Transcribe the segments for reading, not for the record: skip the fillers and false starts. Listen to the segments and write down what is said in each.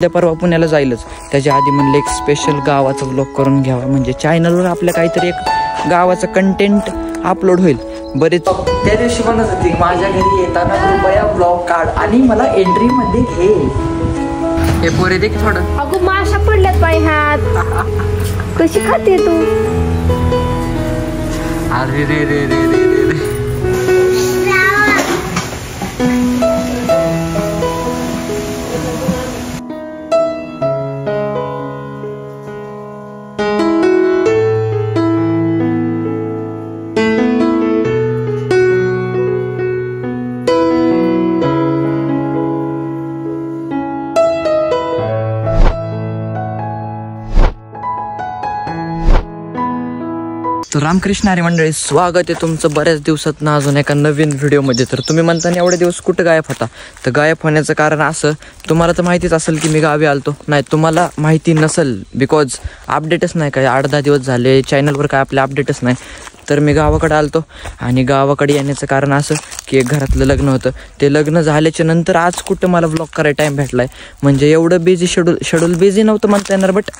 त्या परवा पुण्याला जाईलच, त्याच्या आधी म्हणलं एक स्पेशल गावाचा व्लॉग करून घ्यावा, म्हणजे चॅनलवर आपल्या काहीतरी एक गावाचं कंटेंट अपलोड होईल. बरेच त्या दिवशी म्हणत होती माझ्या घरी येताना कृपया व्लॉग काढ आणि मला एंट्री मध्ये घे. हे पोरे दे की थोडं. अगो माशा पडल्यात पाय हात, कशी खाते तू? अरे रे रे रे रे रे रे. तर रामकृष्ण हरी मंडळी, स्वागत आहे तुमचं बऱ्याच दिवसात ना अजून एका नवीन व्हिडिओमध्ये. तर तुम्ही म्हणता एवढे दिवस कुठं गायब होता? तर गायब होण्याचं कारण असं, तुम्हाला तर माहितीच असेल की मी गावी आलतो. नाही, तुम्हाला माहिती नसेल बिकॉज अपडेटच नाही, काय 8-10 दिवस झाले चॅनलवर काय आपले अपडेटच नाही. तर मी गावाकडे आलतो आणि गावाकडे येण्याचं कारण असं की एक घरातलं लग्न होतं. ते लग्न झाल्याच्या नंतर आज कुठं मला व्लॉग करायला टाईम भेटला आहे. म्हणजे एवढं बिझी शेड्यूल बिझी नव्हतं म्हणता येणार, बट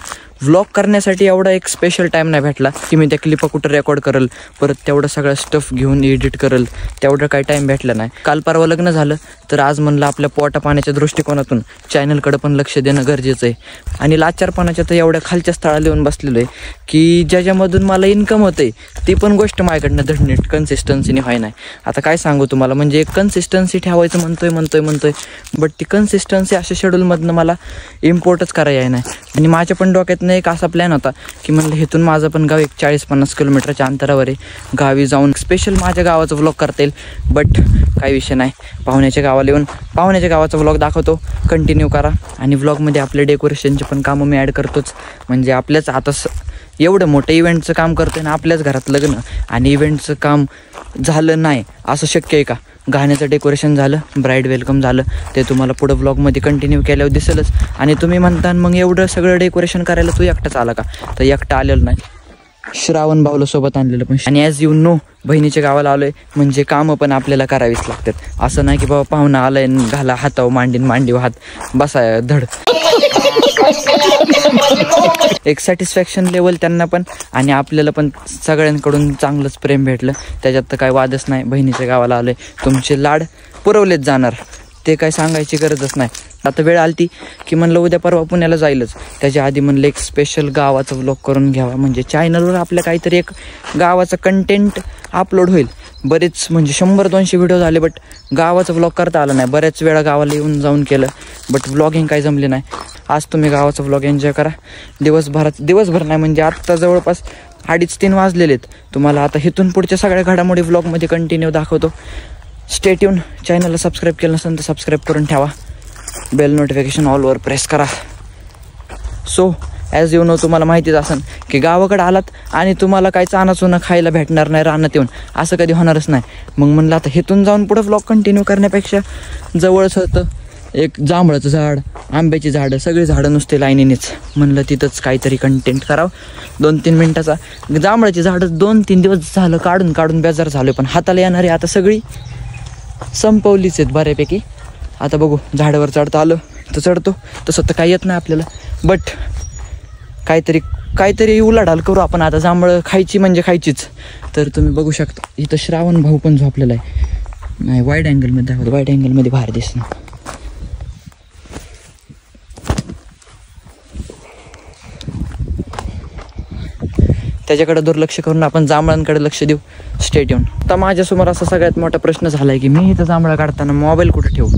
व्लॉग करण्यासाठी एवढा एक स्पेशल टाईम नाही भेटला की मी त्या क्लिपा कुठं रेकॉर्ड करेल, परत तेवढं सगळं स्टफ घेऊन एडिट करेल, तेवढं काही टाईम भेटला नाही. काल परवा लग्न झालं, तर आज म्हणलं आपल्या पोटा पाण्याच्या दृष्टिकोनातून चॅनलकडे पण लक्ष देणं गरजेचं आहे. आणि लाचारपणाच्या तर एवढ्या खालच्या स्थळाला येऊन बसलेलो आहे की ज्याच्यामधून मला इन्कम होतं आहे ती पण गोष्ट माझ्याकडनं धडनीट कन्सिस्टन्सीने व्हाय नाही. आता काय सांगू तुम्हाला, म्हणजे एक कन्सिस्टन्सी ठेवायचं म्हणतोय बट ती कन्सिस्टन्सी अशा शेड्यूलमधनं मला इम्पोर्टच करायला नाही. आणि माझ्या पण डोक्यातनं एक असा प्लॅन होता की म्हणलं इथून माझं पण गाव एक 40-50 किलोमीटरच्या अंतरावर आहे, गावी जाऊन स्पेशल माझ्या गावाचं व्लॉग करता येईल. बट काही विषय नाही, पाहुण्याच्या गावाला येऊन पाहुण्याच्या गावाचा व्लॉग दाखवतो, कंटिन्यू करा. आणि व्लॉगमध्ये आपले डेकोरेशनचे पण कामं मी ॲड करतोच. म्हणजे आपल्याच आता एवढं मोठं इव्हेंटचं काम करतोय ना, आपल्याच घरात लग्न आणि इव्हेंटचं काम झालं नाही असं शक्य आहे का? गाण्याचं डेकोरेशन झालं, ब्राईड वेलकम झालं, ते तुम्हाला पुढं व्लॉगमध्ये कंटिन्यू केल्यावर दिसेलच. आणि तुम्ही म्हणता मग एवढं सगळं डेकोरेशन करायला तू एकटाच आला का? तर एकटा आलेलं नाही, श्रावण भाऊला सोबत आणलेलं पण. आणि ॲज यू नो, बहिणीच्या गावाला आलोय म्हणजे कामं पण आपल्याला करावीच लागतात. असं नाही की बाबा पाहुणा आलाय घाला हातावर मांडीव हात बसाय धड. एक सॅटिस्फॅक्शन लेवल त्यांना पण आणि आपल्याला पण सगळ्यांकडून चांगलंच प्रेम भेटलं, त्याच्यात तर काय वादच नाही. बहिणीच्या गावाला आलोय, तुमचे लाड पुरवलेच जाणार, ते काय सांगायची गरजच नाही. आता वेळ आलती की म्हणलं उद्या परवा पुण्याला जाईलच, त्याच्या आधी म्हणलं एक स्पेशल गावाचा व्लॉग करून घ्यावा, म्हणजे चॅनलवर आपल्या काहीतरी एक गावाचं कंटेंट अपलोड होईल. बरेच म्हणजे 100-200 व्हिडिओ झाले, बट गावाचा व्लॉग करता आला नाही. बऱ्याच वेळा गावाला येऊन जाऊन केलं, बट व्लॉगिंग काही जमले नाही. आज तुम्ही गावाचा व्लॉग एन्जॉय करा. दिवसभर नाही म्हणजे आत्ता जवळपास 2:30-3 वाजलेले आहेत. तुम्हाला आता इथून पुढच्या सगळ्या घडामोडी व्लॉगमध्ये कंटिन्यू दाखवतो. Stay tune. चॅनलला सबस्क्राईब केलं नसेल तर सबस्क्राईब करून ठेवा, बेल नोटिफिकेशन ऑलवर प्रेस करा. सो ॲज यू नो, तुम्हाला माहितीच असेल की गावाकडे आलात आणि तुम्हाला काही चानाचुना खायला भेटणार नाही रानात येऊन, असं कधी होणारच नाही. मग म्हणलं आता इथून जाऊन पुढं व्लॉग कंटिन्यू करण्यापेक्षा जवळच होतं एक जांभळाचं झाड, आंब्याची झाडं, सगळी झाडं नुसते लाईनीनेच. म्हणलं तिथंच काहीतरी कंटेंट करावं. 2-3 मिनटाचा जांभळाची झाडं 2-3 दिवस झालं काढून बेजार झालो, पण हाताला येणारी आता सगळी संपवलीच आहेत बऱ्यापैकी. आता बघू, झाडावर चढता आलं तर चढतो, तसं तर काही येत नाही आपल्याला, बट काहीतरी उलाढाल करू आपण. आता जांभळं खायची म्हणजे खायचीच. तर तुम्ही बघू शकता इथं श्रावण भाऊ पण झोपलेला आहे. नाही, वाईड अँगलमध्ये दाखवतो, वाईड अँगलमध्ये बाहेर दिसणं. त्याच्याकडे दुर्लक्ष करून आपण जांभळांकडे लक्ष देऊ. Stay tune. आता माझ्यासमोर असा सगळ्यात मोठा प्रश्न झाला आहे की मी इथं जांभळा काढताना मोबाईल कुठे ठेवू?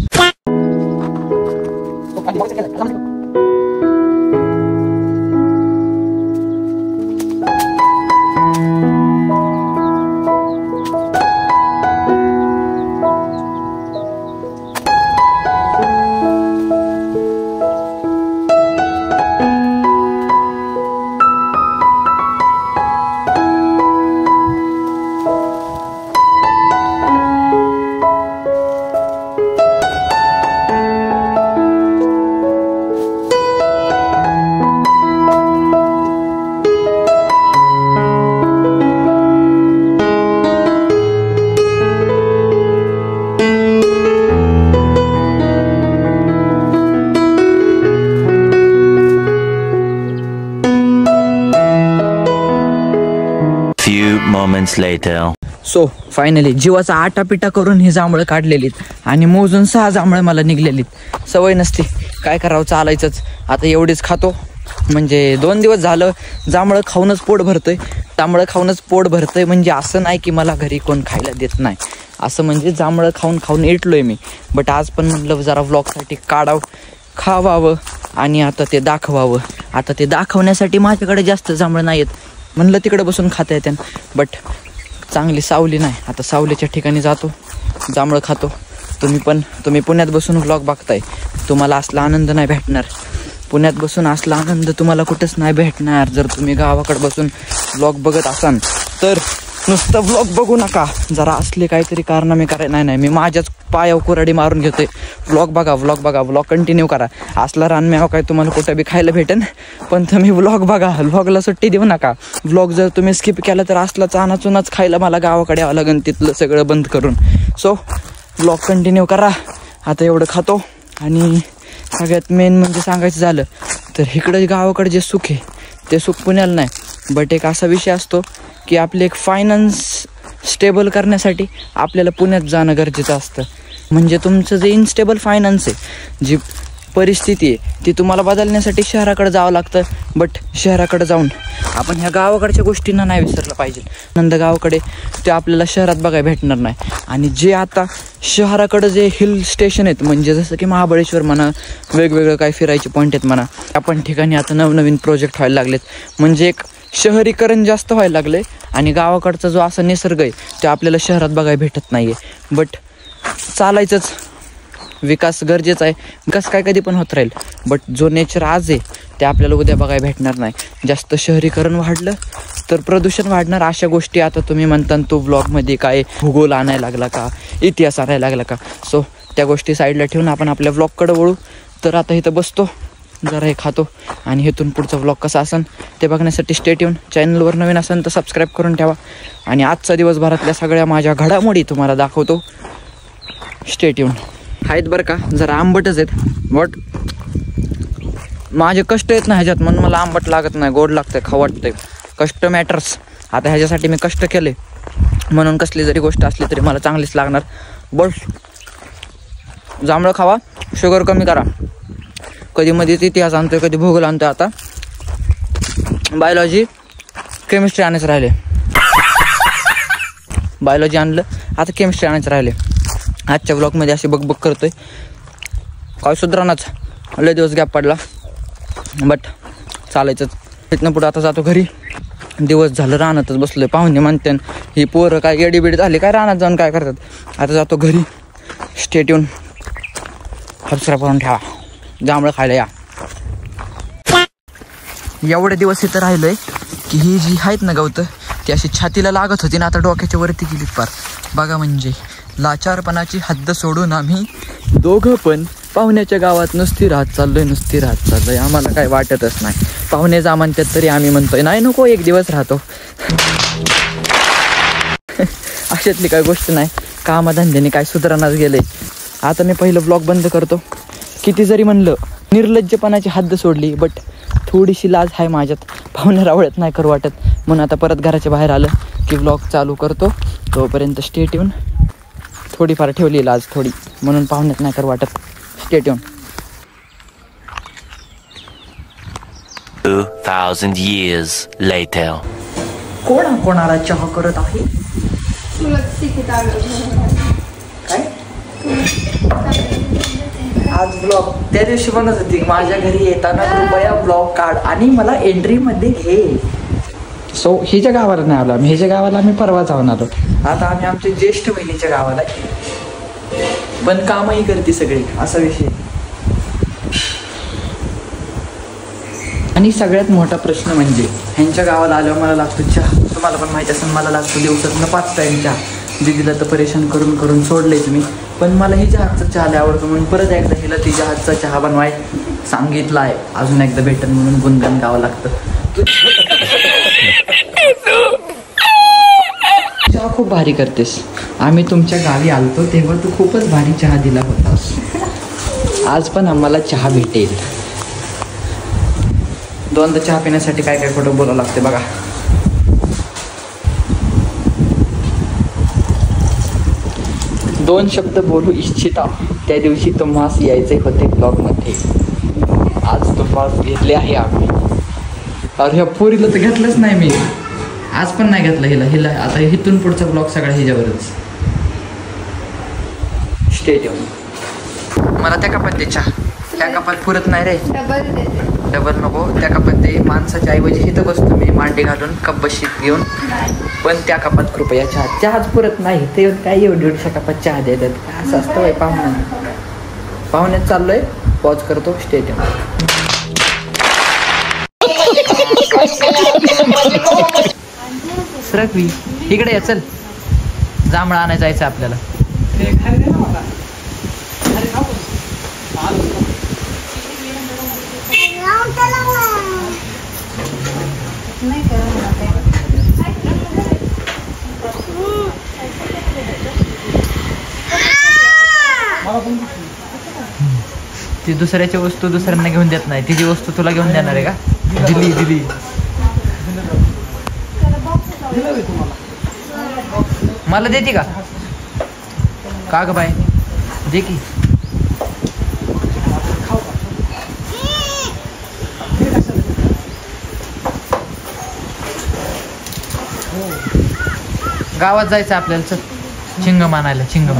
moments later. सो फायनली जीवाचा आटापिटा करून ही जांभळं काढलेलीत आणि मोजून 6 जांभळं मला निघलेलीत. सवय नसती, काय करावं, चालायचंच. आता एवढीच खातो, म्हणजे 2 दिवस झालं जांभळं खाऊनच पोट भरतंय. जांभळं खाऊनच पोट भरतंय म्हणजे असं नाही की मला घरी कोण खायला देत नाही, असं म्हणजे जांभळं खाऊन खाऊन इटलोय मी. बट आज पण म्हटलं जरा व्लॉगसाठी काढावं, खावावं आणि आता ते दाखवावं. आता ते दाखवण्यासाठी माझ्याकडे जास्त जांभळं नाही आहेत, म्हणलं तिकडे बसून खाता येते. बट चांगली सावली नाही, आता सावलीच्या ठिकाणी जातो, जांभळं खातो. तुम्ही पुण्यात बसून व्लॉग बघताय, तुम्हाला असला आनंद नाही भेटणार. पुण्यात बसून असला आनंद तुम्हाला कुठंच नाही भेटणार. जर तुम्ही गावाकडे बसून व्लॉग बघत असाल तर नुसतं व्लॉग बघू नका, जरा असले काहीतरी कारनामे नाही, मी माझ्याच पायावर कुऱ्हाडी मारून घेतोय. व्लॉग बघा, व्लॉग कंटिन्यू करा. असला रानमेवा काय तुम्हाला कुठं बी खायला भेटेन, पण तुम्ही व्लॉग बघा, व्लॉगला सुट्टी देऊ नका. व्लॉग जर तुम्ही स्किप केला तर असला चानाचुनाच खायला मला गावाकडे यावं लागेल, तिथलं सगळं बंद करून. सो व्लॉग कंटिन्यू करा. आता एवढं खातो. आणि सगळ्यात मेन म्हणजे सांगायचं झालं तर इकडं गावाकडे जे सुख आहे ते सुख पुण्याला नाही. बट एक असा विषय असतो की आपले एक फायनान्स स्टेबल करण्यासाठी आपल्याला पुण्यात जाणं गरजेचं असतं. म्हणजे तुमचं जे इनस्टेबल फायनान्स आहे, जी परिस्थिती आहे, ती तुम्हाला बदलण्यासाठी शहराकडे जावं लागतं. बट शहराकडे जाऊन आपण ह्या गावाकडच्या गोष्टींना नाही विसरलं पाहिजे. नंद गावाकडे ते आपल्याला शहरात बघायला भेटणार नाही. आणि जे आता शहराकडं जे हिल स्टेशन आहेत, म्हणजे जसं की महाबळेश्वर म्हणा, वेगवेगळं काय फिरायचे पॉईंट आहेत म्हणा, आपण ठिकाणी आता नवनवीन प्रोजेक्ट व्हायला लागलेत. म्हणजे एक शहरीकरण जास्त व्हायला लागले आणि गावाकडचा जो असा निसर्ग आहे तो आपल्याला शहरात बघायला भेटत नाही आहे. बट चालायचंच, विकास गरजेचा आहे. विकास काय कधी पण होत राहील, बट जो नेचर आज आहे ते आपल्याला उद्या बघायला भेटणार नाही. जास्त शहरीकरण वाढलं तर प्रदूषण वाढणार. अशा गोष्टी आता तुम्ही म्हणता तो व्लॉगमध्ये काय भूगोल आणायला लागला का, इतिहास आणायला लागला का. सो त्या गोष्टी साईडला ठेवून आपण आपल्या व्लॉगकडे वळू. तर आता इथं बसतो, जरा हे खातो आणि इथून पुढचा व्लॉग कसा असेल ते बघण्यासाठी स्टेट येऊन चॅनलवर नवीन असेल तर सबस्क्राईब करून ठेवा. आणि आजचा दिवसभरातल्या सगळ्या माझ्या घडामोडी तुम्हाला दाखवतो. स्टेट येऊन आहेत बरं का, जरा आंबटच आहेत. बट माझे कष्ट येत नाही ह्याच्यात, म्हणून मला आंबट लागत नाही, गोड लागतंय, खाऊ वाटतंय. कष्ट मॅटर्स. आता ह्याच्यासाठी मी कष्ट केले म्हणून कसली जरी गोष्ट असली तरी मला चांगलीच लागणार. बस जांभळं खावा, शुगर कमी करा. कधी मध्येच इतिहास आणतोय, कधी भूगोल आणतोय. आता बायोलॉजी केमिस्ट्री आणायचं राहिले. बायोलॉजी आणलं, आता केमिस्ट्री आणायचं राहिले. आजच्या ब्लॉगमध्ये अशी बघ करतोय, काय सुधारणाच. लय दिवस गॅप पडला, बट चालायचंच. इथनं पुढं आता जातो घरी. दिवस झालं रानातच बसलोय. पाहुणे म्हणते ही पोरं काय येडीबिडी झाली काय, रानात जाऊन काय करतात. आता जातो घरी. स्टेट येऊन सबस्क्राईब करून ठेवा. जांभळं खायला या. एवढे दिवस इथं राहिलोय की ही जी आहेत ना गवतं ती अशी छातीला लागत होती ना, आता डोक्याच्या वरती गेलीत पार. बघा म्हणजे लाचारपणाची हद्द सोडून आम्ही दोघं पण पाहुण्याच्या गावात नुसती राहत चाललोय. आम्हाला काय वाटतच नाही. पाहुणे जा म्हणतात तरी आम्ही म्हणतोय नाही नको, एक दिवस राहतो. अशातली काय गोष्ट नाही. कामाधंद्याने काय सुधारणाच गेले. आता मी पहिलं ब्लॉग बंद करतो. किती जरी म्हणलं निर्लज्जपणाची हद्द सोडली, बट थोडीशी लाज आहे माझ्यात. पाहुणे रावळत नाही करू वाटत, म्हणून आता परत घराच्या बाहेर आलं की ब्लॉग चालू करतो. तोपर्यंत स्टेट येऊन थोडीफार ठेवली लाज थोडी, म्हणून पाहुण्यात नाही करू वाटत. स्टेट येऊन 2000 years later. कोणाला चहा करत आहे काय आज ब्लॉग त्या दिवशी म्हणत होती माझ्या घरी येताना कृपया ब्लॉग काढ आणि मला एंट्रीमध्ये घे. सो हिच्या गावाला नाही आलो आम्ही. हिच्या गावाला आम्ही परवा जाऊन आलो. आता आम्ही आमच्या ज्येष्ठ बहिणीच्या गावाला, पण कामही करते सगळी, असा विषय. आणि सगळ्यात मोठा प्रश्न म्हणजे ह्यांच्या गावाला आल्यावर मला लागतो चहा. तुम्हाला पण माहिती असेल मला लागतो दिवसातनं 5 टाईम चहा. दिदीला तर परेशान करून करून सोडलेच मी, पण मला हिच्या हातचा चहा लय आवडतो. म्हणून परत एकदा हिला तिच्या हातचा चहा बनवाय सांगितला आहे. अजून एकदा भेटन म्हणून गुणगान गावं लागतं. चहा खूप भारी करतेस. आम्ही तुमच्या गावी आलतो तेव्हा तू खूपच भारी चहा दिला होतास. आज पण आम्हाला चहा भेटेल. दोनदा चहा पिण्यासाठी काय काय खोटं बोलावं लागते बघा. 2 शब्द बोलू इच्छिता. त्या दिवशी तुम्हास यायचे होते ब्लॉगमध्ये. आज तुम्हास घेतले आहे आम्ही. अरे ह्या पोरीला तर घेतलंच नाही मी. आज पण नाही घेतलं हिला आता इथून पुढचा ब्लॉग सगळा ह्याच्यावरच. स्टेडियम मला त्या कपात द्यायच्या. त्या कपात पुरत नाही रे. डबल नको. त्या कपात दे. माणसाच्या ऐवजी इथं बसतो मी मांडी घालून कप बशीत घेऊन. पण त्या कपात कृपया चहाच पुरत नाही. ते काय एवढ्या कपात चहा देतात. असं असतं बाई. पाहुण्यात चाललोय. पॉज करतो. स्टेडियम सरकवी इकडे या. चल जांभळा आणायला जायचं आपल्याला. ती दुसऱ्याची वस्तू दुसऱ्यांना घेऊन देत नाही. तिची वस्तू तुला घेऊन देणार आहे का? दिली मला देते का ग बाय? दे की. गावात जायचं आपल्याला. चल चिंगम आणायला. चिंगम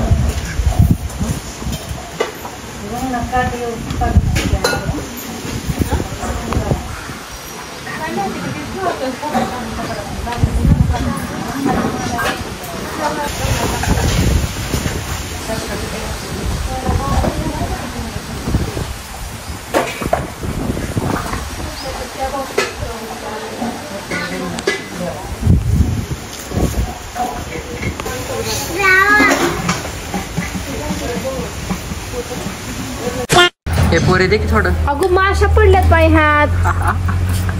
हे पोरे दे की थोडं. अगं माशा पडल्यात पाय हात.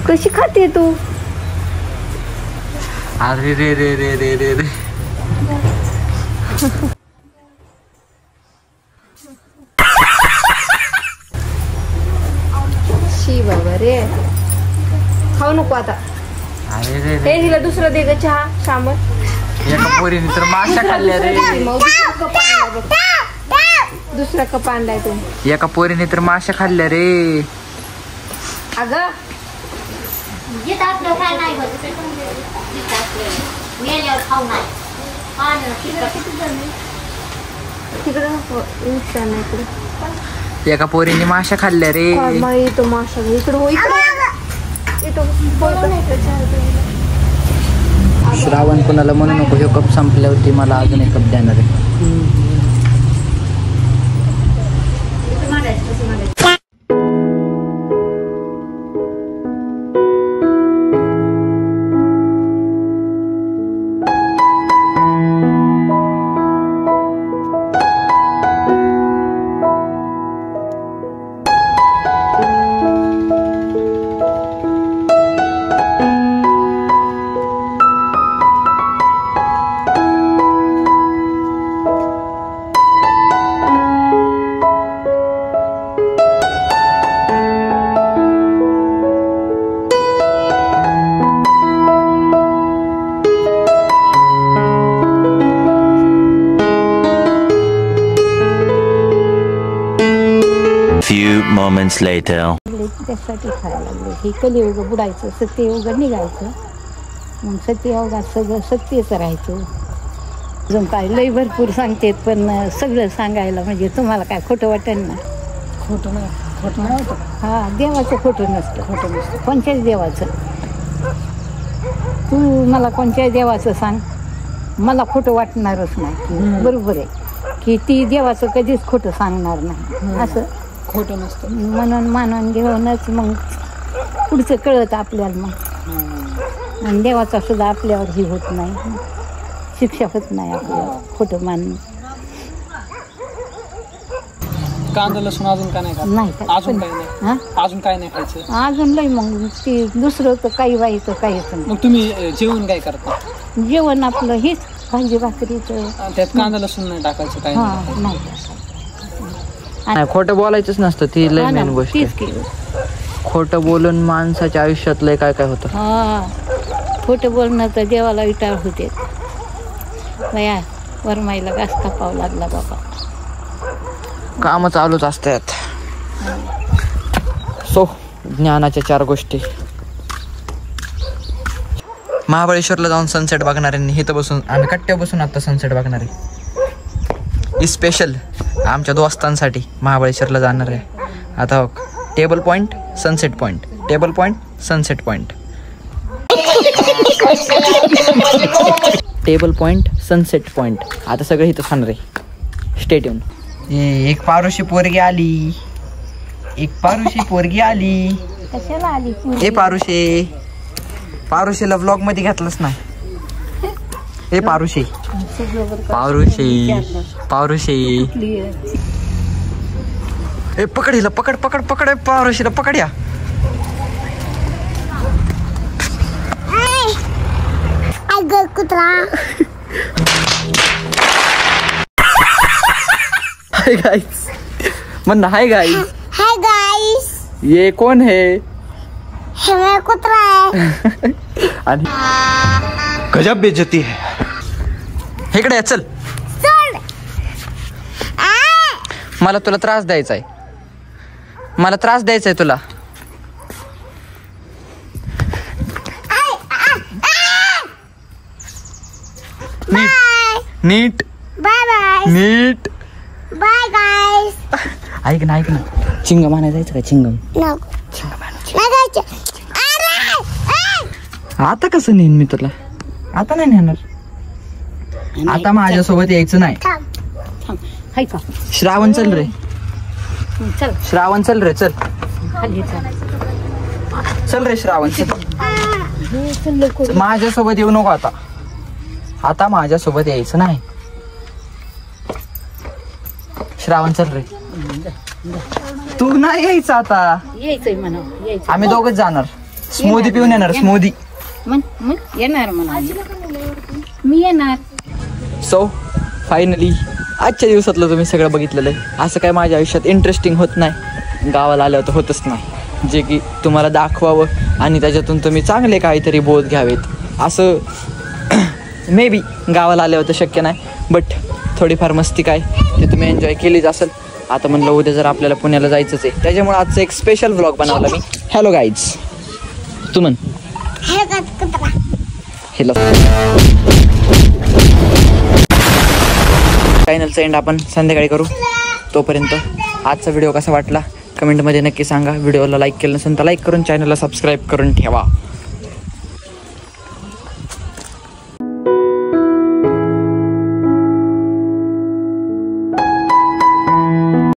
कशी खाते तू? अरे रे रे रे रे रे रे. शी बाबा रे. खाऊ नको आता. अरे रे हे रे. हिला दुसरं दे ग चहा. शामत एका पोरीने तर माशा खाल्ल्या रे. मग दुसरा कप आणलाय तू. एका पोरीने तर माशा खाल्ल्या रे. अगं तिकडं नुकसान नाही इकडे. एका पोरीने माशा खाल्ल्या रे. तो माशा इकडं हो. श्रावण कुणाला म्हणू नको. हे कप संपल्यावरती मला अजून एक कप देणार आहे. Few moments later. त्यासाठी खायला लागले. हे कलियुग बुडायचं, सत्ययुग निघायचं. मग सत्ययुगात सगळं सत्यच राहायचं. अजून काय लय भरपूर सांगते. पण सगळं सांगायला म्हणजे तुम्हाला काय खोटं वाटेल ना? खोटं नव्हतं. हा देवाचं खोटं नसतं. कोणत्याच देवाचं. तू मला कोणत्याच देवाचं सांग, मला खोटं वाटणारच नाही. बरोबर आहे की ती देवाचं कधीच खोटं सांगणार नाही. असं खोटं नसतं. म्हणून मानून घेऊनच मग पुढचं कळत आपल्याला. मग आणि देवाचा सुद्धा आपल्यावर ही होत नाही. शिक्षा होत नाही आपल्याला खोटं मानून. कांदा लसूण अजून काय नाही नाही का? अजून काही नाही. अजून काय नाही खायचं. अजून लय मग ती दुसरं तर काही व्हायचं काहीच नाही. मग तुम्ही जेवण काय करता? जेवण आपलं हेच भाजी भाकरीचं. त्यात कांदा लसूण नाही टाकायचं काय नाही. नाही नाही, खोटं बोलायचंच नसतं. ती लय मेन गोष्ट तीच आहे. केलं. खोटं बोलून माणसाच्या आयुष्यात लय काय काय होतं. हा खोटं बोलणं तर देवाला विटाळ होते. बया वरमाईला घास कापावा लागला बाबा. काम चालूच असतात. सो ज्ञानाच्या 4 गोष्टी. महाबळेश्वरला जाऊन सनसेट बघणाऱ्यांनी इथं बसून, आम्ही कट्ट्यावर बसून आता सनसेट बघणार आहे. स्पेशल आमच्या दोस्तांसाठी महाबळेश्वरला जाणार आहे. आता table point, sunset point, table point, sunset point, table point, sunset point. आता सगळं इथं थांबणार आहे. Stay tune. एक पारुशी पोरगी आली, एक पारुशी पोरगी आली. कशाला आली ए पारुशे, पारुशेला व्लॉग मध्ये घातलंच नाही. ए पारुशे, पारुशे, पारुशे. ए पकड हिला, पकड पकड पकड. पारुशीला पकड. या कुत्रा. हाय गाइस, म्हणना हाय गाइस. हाय गाइस, ये कौन है? हे मेरा कुत्रा है. आणि गजब बेइज्जती है. इकडे ये, चल. मला तुला त्रास द्यायचा आहे. मला त्रास द्यायचा आहे तुला. नीट नीट बाय बाय. नीट. Bye guys. ऐक ना, ऐक ना. चिंगम आणायला जायचं का? चिंगम. लगायचं. आता कसं नेईन मी तुला? आता नाही नेणार. आता माझ्यासोबत यायचं नाही. थांब. हाय का? श्रावण चल रे, चल श्रावण चल रे, चल. खाली चल. चल रे श्रावण, चल. हे चल लवकर. माझ्यासोबत येऊ नको आता. आता माझ्यासोबत यायचं नाही. श्रावण चल रे. तू नाही यायचं आता. यायचंय म्हणा, यायचं. आम्ही दोघच जाणार. स्मूदी पिऊन येणार. स्मूदी. मग येणार म्हणा. मी येणार. सो फायनली आजच्या दिवसातलं तुम्ही सगळं बघितलेलं आहे. असं काय माझ्या आयुष्यात इंटरेस्टिंग होत नाही. गावाला आल्यावर तर होतच नाही. जे की तुम्हाला दाखवावं आणि त्याच्यातून तुम्ही चांगले काहीतरी बोध घ्यावेत असं मे बी गावाला आल्यावर तर शक्य नाही. बट थोडीफार मस्ती काय ते तुम्ही एन्जॉय केलीच असेल. आता म्हणलं उद्या जर आपल्याला पुण्याला जायचंच आहे, त्याच्यामुळे आजचं एक स्पेशल व्लॉग बनवला मी. हॅलो गाईज, तू म्हण. हॅलो. चॅनलचा एंड आपण संध्याकाळी करू. तोपर्यंत आजचा व्हिडिओ कसा वाटला कमेंटमध्ये नक्की सांगा. व्हिडिओला लाईक केलं नसेल तर लाईक करून चॅनलला सबस्क्राईब करून ठेवा.